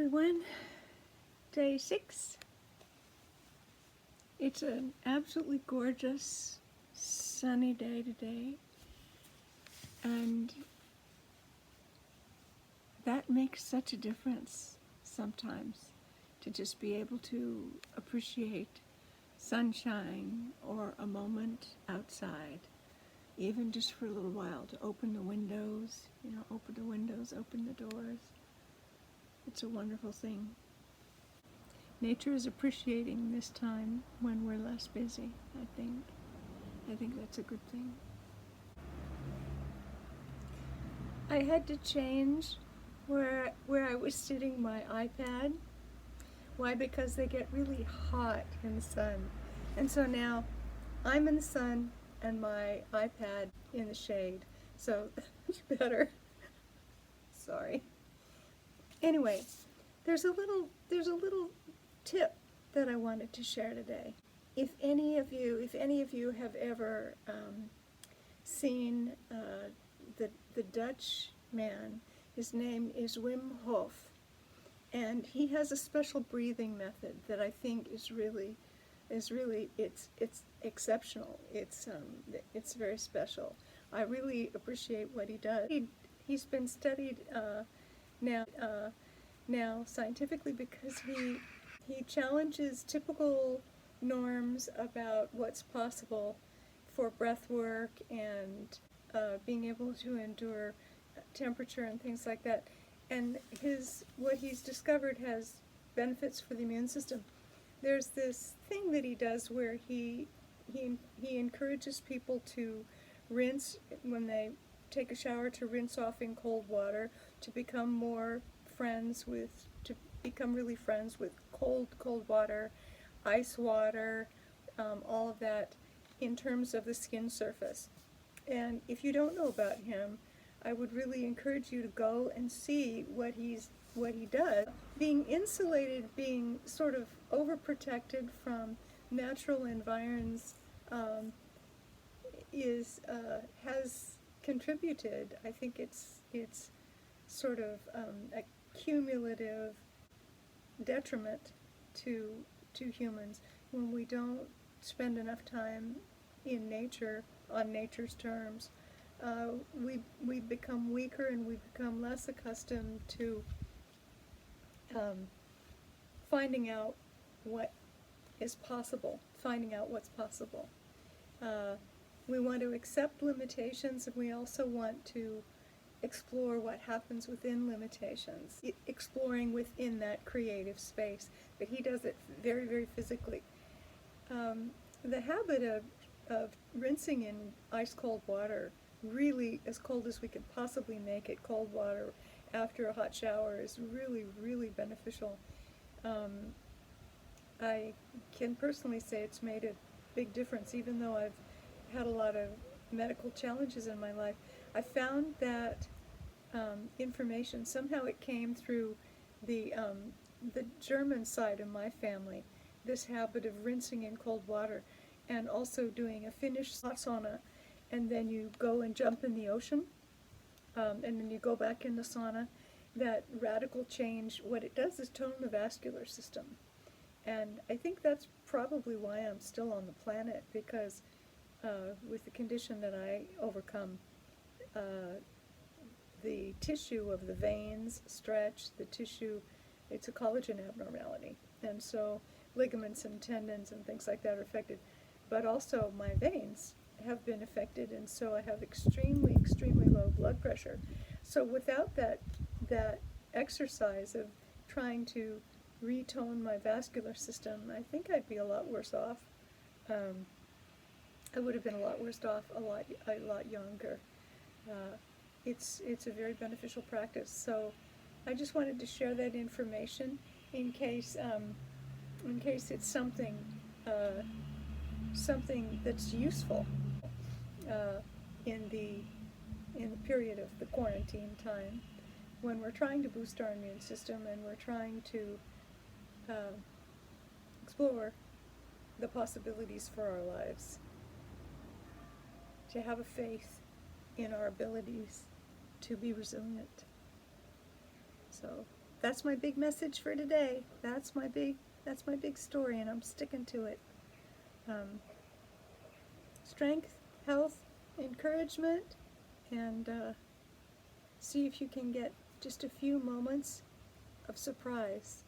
everyone. Day 6. It's an absolutely gorgeous sunny day today, and that makes such a difference sometimes, to just be able to appreciate sunshine or a moment outside, even just for a little while, to open the windows, open the doors. It's a wonderful thing. Nature is appreciating this time when we're less busy, I think. I think that's a good thing. I had to change where I was sitting my iPad. Why? Because they get really hot in the sun. And so now I'm in the sun and my iPad in the shade. So that's better. Sorry. Anyway, there's a little tip that I wanted to share today. If any of you have ever seen the Dutch man, his name is Wim Hof, and he has a special breathing method that I think is really it's exceptional. It's very special. I really appreciate what he does. He's been studied now scientifically, because he challenges typical norms about what's possible for breath work and being able to endure temperature and things like that. And what he's discovered has benefits for the immune system. There's this thing that he does where he encourages people to rinse when they take a shower, to rinse off in cold water, to become really friends with cold water, ice water, all of that in terms of the skin surface. And if you don't know about him, I would really encourage you to go and see what he does. Being insulated, being sort of overprotected from natural environs has contributed. I think it's sort of a cumulative detriment to humans when we don't spend enough time in nature, on nature's terms. We become weaker, and we become less accustomed to finding out what is possible, finding out what's possible. We want to accept limitations, and we also want to explore what happens within limitations, exploring within that creative space. But he does it very, very physically. The habit of rinsing in ice-cold water, really as cold as we could possibly make it, cold water after a hot shower, is really, really beneficial. I can personally say it's made a big difference, even though I've had a lot of medical challenges in my life. I found that information, somehow it came through the German side of my family, this habit of rinsing in cold water, and also doing a Finnish hot sauna, and then you go and jump in the ocean, and then you go back in the sauna. That radical change, what it does is tone the vascular system. And I think that's probably why I'm still on the planet, because with the condition that I overcome, the tissue of the veins stretch, the tissue, it's a collagen abnormality, and so ligaments and tendons and things like that are affected. But also my veins have been affected, and so I have extremely, extremely low blood pressure. So without that exercise of trying to retone my vascular system, I think I'd be a lot worse off. I would have been a lot worse off a lot younger. It's a very beneficial practice. So I just wanted to share that information in case it's something that's useful in the period of the quarantine time, when we're trying to boost our immune system and we're trying to explore the possibilities for our lives, to have a faith in our abilities to be resilient. So that's my big message for today. That's my big story, and I'm sticking to it. Um, Strength, health, encouragement, and see if you can get just a few moments of surprise